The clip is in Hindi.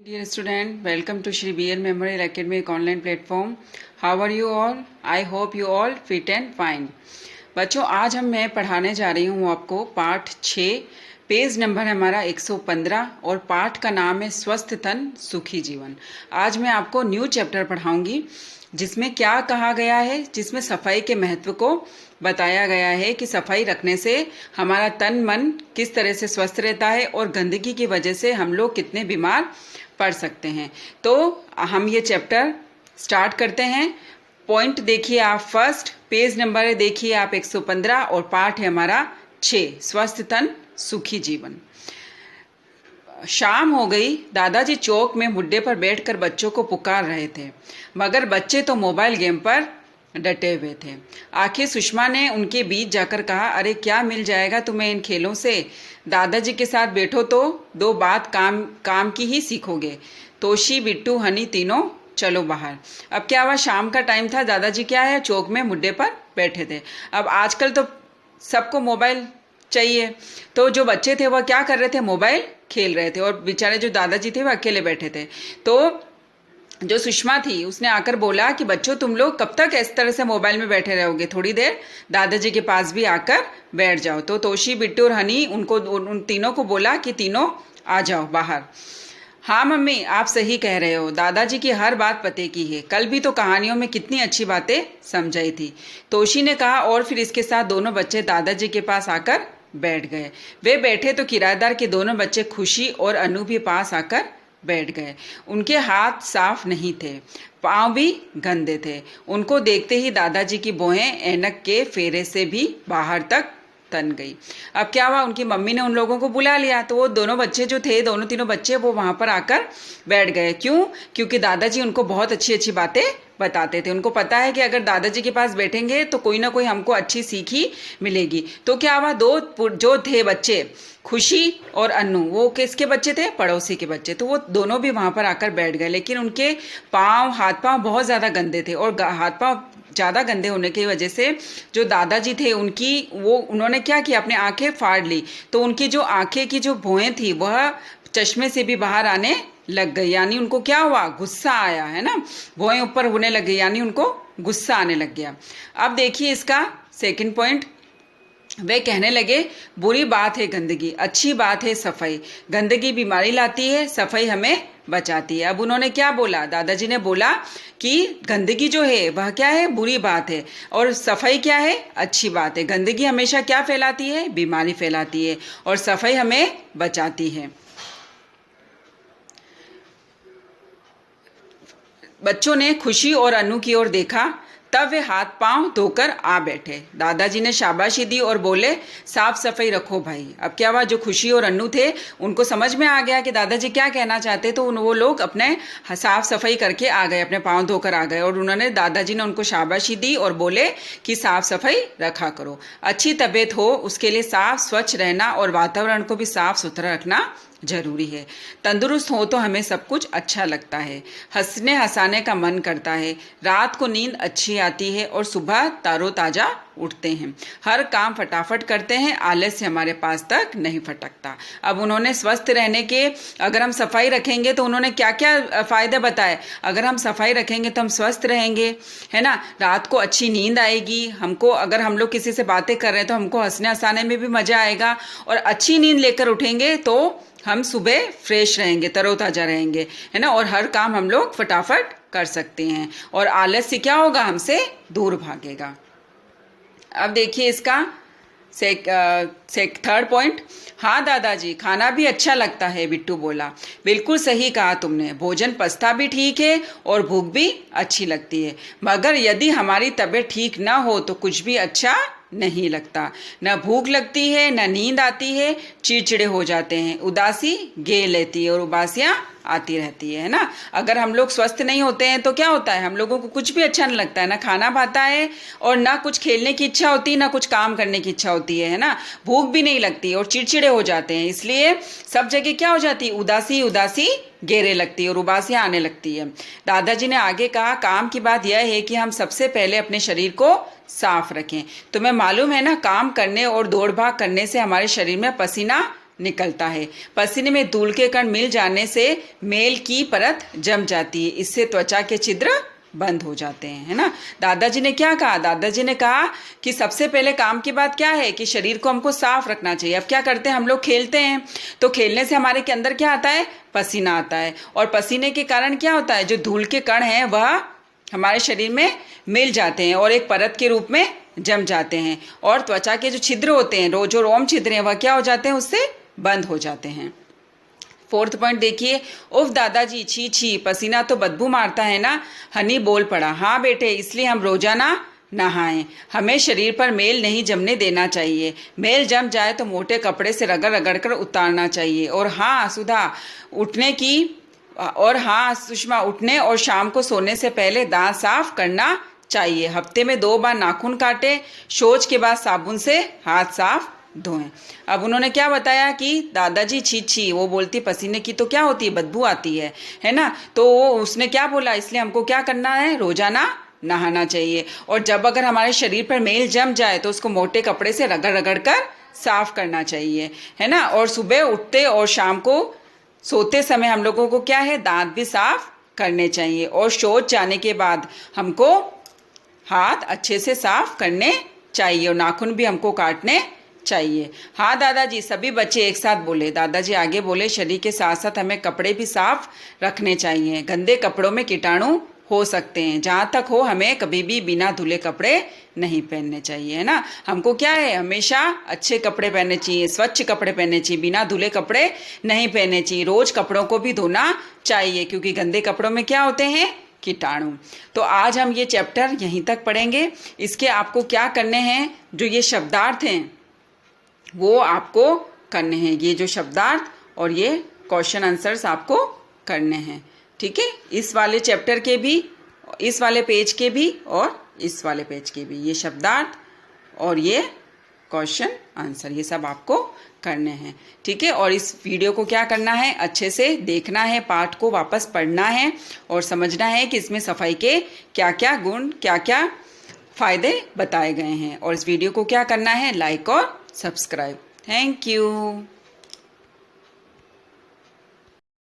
Dear student, welcome to Shri BL Memorial Academic online platform. How are you all? I hope you all fit and fine. बच्चों, आज मैं पढ़ाने जा रही हूँ आपको पाठ 6, पेज नंबर है हमारा 115 और पाठ का नाम है स्वस्थ तन सुखी जीवन। आज मैं आपको न्यू चैप्टर पढ़ाऊंगी जिसमें क्या कहा गया है, जिसमें सफाई के महत्व को बताया गया है कि सफाई रखने से हमारा तन मन किस तरह से स्वस्थ रहता है और गंदगी की वजह से हम लोग कितने बीमार पढ़ सकते हैं। तो हम ये चैप्टर स्टार्ट करते हैं। पॉइंट देखिए आप, फर्स्ट पेज नंबर है देखिए आप 115 और पाठ है हमारा 6, स्वस्थ तन सुखी जीवन। शाम हो गई। दादाजी चौक में मुड्डे पर बैठकर बच्चों को पुकार रहे थे, मगर बच्चे तो मोबाइल गेम पर डटे हुए थे। आखिर सुषमा ने उनके बीच जाकर कहा, अरे क्या मिल जाएगा तुम्हें इन खेलों से? दादाजी के साथ बैठो तो दो बात काम की ही सीखोगे। तोशी, बिट्टू, हनी तीनों चलो बाहर। अब क्या हुआ, शाम का टाइम था, दादाजी क्या है चौक में मुड्डे पर बैठे थे। अब आजकल तो सबको मोबाइल चाहिए, तो जो बच्चे थे वह क्या कर रहे थे, मोबाइल खेल रहे थे और बेचारे जो दादाजी थे वह अकेले बैठे थे। तो जो सुषमा थी उसने आकर बोला कि बच्चों तुम लोग कब तक इस तरह से मोबाइल में बैठे रहोगे, थोड़ी देर दादाजी के पास भी आकर बैठ जाओ। तो तोशी, बिट्टू और हनी उन तीनों को बोला कि तीनों आ जाओ बाहर। हाँ मम्मी, आप सही कह रहे हो, दादाजी की हर बात पते की है, कल भी तो कहानियों में कितनी अच्छी बातें समझाई थी, तोशी ने कहा। और फिर इसके साथ दोनों बच्चे दादाजी के पास आकर बैठ गए। वे बैठे तो किराएदार के दोनों बच्चे खुशी और अनु भी पास आकर बैठ गए। उनके हाथ साफ नहीं थे, पांव भी गंदे थे। उनको देखते ही दादाजी की भौहें ऐनक के फेरे से भी बाहर तक तन गई। अब क्या हुआ, उनकी मम्मी ने उन लोगों को बुला लिया, तो वो दोनों बच्चे जो थे, दोनों तीनों बच्चे, वो वहां पर आकर बैठ गए। क्यों? क्योंकि दादाजी उनको बहुत अच्छी अच्छी बातें बताते थे। उनको पता है कि अगर दादाजी के पास बैठेंगे तो कोई ना कोई हमको अच्छी सीख ही मिलेगी। तो क्या हुआ, दो जो थे बच्चे, खुशी और अन्नू, वो किसके बच्चे थे, पड़ोसी के बच्चे, तो वो दोनों भी वहां पर आकर बैठ गए। लेकिन उनके हाथ पांव बहुत ज़्यादा गंदे थे और हाथ पांव ज़्यादा गंदे होने की वजह से जो दादाजी थे उन्होंने क्या किया, अपनी आंखें फाड़ ली। तो उनकी जो आंखें की जो भौहें थी वह चश्मे से भी बाहर आने लग गई, यानी उनको क्या हुआ, गुस्सा आया, है ना, भौहें ऊपर होने लग गई, यानी उनको गुस्सा आने लग गया। अब देखिए इसका सेकंड पॉइंट, वे कहने लगे बुरी बात है गंदगी, अच्छी बात है सफाई। गंदगी बीमारी लाती है, सफाई हमें बचाती है। अब उन्होंने क्या बोला, दादाजी ने बोला कि गंदगी जो है वह क्या है, बुरी बात है, और सफाई क्या है, अच्छी बात है। गंदगी हमेशा क्या फैलाती है, बीमारी फैलाती है, और सफाई हमें बचाती है। बच्चों ने खुशी और अनु की ओर देखा, तब वे हाथ पांव धोकर आ बैठे। दादाजी ने शाबाशी दी और बोले, साफ सफाई रखो भाई। अब क्या हुआ, जो खुशी और अन्नू थे उनको समझ में आ गया कि दादाजी क्या कहना चाहते, तो वो लोग अपने साफ सफाई करके आ गए, अपने पांव धोकर आ गए, और उन्होंने दादाजी ने उनको शाबाशी दी और बोले कि साफ सफाई रखा करो। अच्छी तबीयत हो उसके लिए साफ स्वच्छ रहना और वातावरण को भी साफ सुथरा रखना जरूरी है। तंदुरुस्त हो तो हमें सब कुछ अच्छा लगता है, हंसने हंसाने का मन करता है, रात को नींद अच्छी आती है और सुबह तारोताजा उठते हैं, हर काम फटाफट करते हैं, आलस्य हमारे पास तक नहीं फटकता। अब उन्होंने स्वस्थ रहने के, अगर हम सफाई रखेंगे तो उन्होंने क्या क्या फायदे बताए। अगर हम सफाई रखेंगे तो हम स्वस्थ रहेंगे, है ना, रात को अच्छी नींद आएगी हमको, अगर हम लोग किसी से बातें कर रहे हैं तो हमको हंसने हंसाने में भी मजा आएगा, और अच्छी नींद लेकर उठेंगे तो हम सुबह फ्रेश रहेंगे, तरोताजा रहेंगे, है ना, और हर काम हम लोग फटाफट कर सकते हैं, और आलस्य क्या होगा, हमसे दूर भागेगा। अब देखिए इसका थर्ड पॉइंट, हाँ दादाजी खाना भी अच्छा लगता है, बिट्टू बोला। बिल्कुल सही कहा तुमने, भोजन पचता भी ठीक है और भूख भी अच्छी लगती है, मगर यदि हमारी तबीयत ठीक ना हो तो कुछ भी अच्छा नहीं लगता, न भूख लगती है, न नींद आती है, चिड़चिड़े हो जाते हैं, उदासी घेर लेती है और उबासियां आती रहती है ना। अगर हम लोग स्वस्थ नहीं होते हैं तो क्या होता है, हम लोगों को कुछ भी अच्छा नहीं लगता है, ना खाना भाता है और ना कुछ खेलने की इच्छा होती है, ना कुछ काम करने की इच्छा होती है ना, भूख भी नहीं लगती और चिड़चिड़े हो जाते हैं। इसलिए सब जगह क्या हो जाती है, उदासी उदासी घेरे लगती है और उबासियां आने लगती है। दादाजी ने आगे कहा, काम की बात यह है कि हम सबसे पहले अपने शरीर को साफ रखें। तुम्हें मालूम है ना, काम करने और दौड़ भाग करने से हमारे शरीर में पसीना निकलता है। पसीने में धूल के कण मिल जाने से मेल की परत जम जाती है, इससे त्वचा के छिद्र बंद हो जाते हैं, है ना। दादाजी ने क्या कहा? दादाजी ने कहा कि सबसे पहले काम की बात क्या है कि शरीर को हमको साफ रखना चाहिए। अब क्या करते हैं हम लोग? खेलते हैं, तो खेलने से हमारे के अंदर क्या आता है? पसीना आता है, और पसीने के कारण क्या होता है? जो धूल के कण हैं वह हमारे शरीर में मिल जाते हैं और एक परत के रूप में जम जाते हैं, और त्वचा के जो छिद्र होते हैं, जो रोम छिद्र हैं, वह क्या हो जाते हैं? उससे बंद हो जाते हैं। 4th पॉइंट देखिए, उफ दादाजी, छी छी, पसीना तो बदबू मारता है ना। हनी बोल पड़ा, हाँ बेटे, इसलिए हम रोजाना नहाएं। हमें शरीर पर मेल नहीं जमने देना चाहिए। मेल जम जाए तो मोटे कपड़े से रगड़ रगड़ कर उतारना चाहिए। और हाँ सुषमा, उठने और शाम को सोने से पहले दांत साफ करना चाहिए। हफ्ते में 2 बार नाखून काटें। शौच के बाद साबुन से हाथ साफ धोएं। अब उन्होंने क्या बताया कि दादाजी छी छी, वो बोलती पसीने की तो क्या होती है? बदबू आती है ना। तो उसने क्या बोला? इसलिए हमको क्या करना है? रोजाना नहाना चाहिए। और जब अगर हमारे शरीर पर मेल जम जाए तो उसको मोटे कपड़े से रगड़ रगड़ कर साफ करना चाहिए, है ना। और सुबह उठते और शाम को सोते समय हम लोगों को क्या है? दांत भी साफ करने चाहिए। और शौच जाने के बाद हमको हाथ अच्छे से साफ करने चाहिए और नाखून भी हमको काटने चाहिए। हाँ दादाजी, सभी बच्चे एक साथ बोले। दादाजी आगे बोले, शरीर के साथ साथ हमें कपड़े भी साफ रखने चाहिए। गंदे कपड़ों में कीटाणु हो सकते हैं। जहाँ तक हो हमें कभी भी बिना धुले कपड़े नहीं पहनने चाहिए, है ना। हमको क्या है? हमेशा अच्छे कपड़े पहनने चाहिए, स्वच्छ कपड़े पहनने चाहिए, बिना धुले कपड़े नहीं पहनने चाहिए। रोज कपड़ों को भी धोना चाहिए, क्योंकि गंदे कपड़ों में क्या होते हैं? कीटाणु। तो आज हम ये चैप्टर यहीं तक पढ़ेंगे। इसके आपको क्या करने हैं? जो ये शब्दार्थ हैं वो आपको करने हैं, ये जो शब्दार्थ और ये क्वेश्चन आंसर्स आपको करने हैं, ठीक है। इस वाले चैप्टर के भी, इस वाले पेज के भी और इस वाले पेज के भी, ये शब्दार्थ और ये क्वेश्चन आंसर, ये सब आपको करने हैं, ठीक है। और इस वीडियो को क्या करना है? अच्छे से देखना है, पाठ को वापस पढ़ना है और समझना है कि इसमें सफाई के क्या क्या गुण, क्या क्या फायदे बताए गए हैं। और इस वीडियो को क्या करना है? लाइक और सब्सक्राइब। Thank you.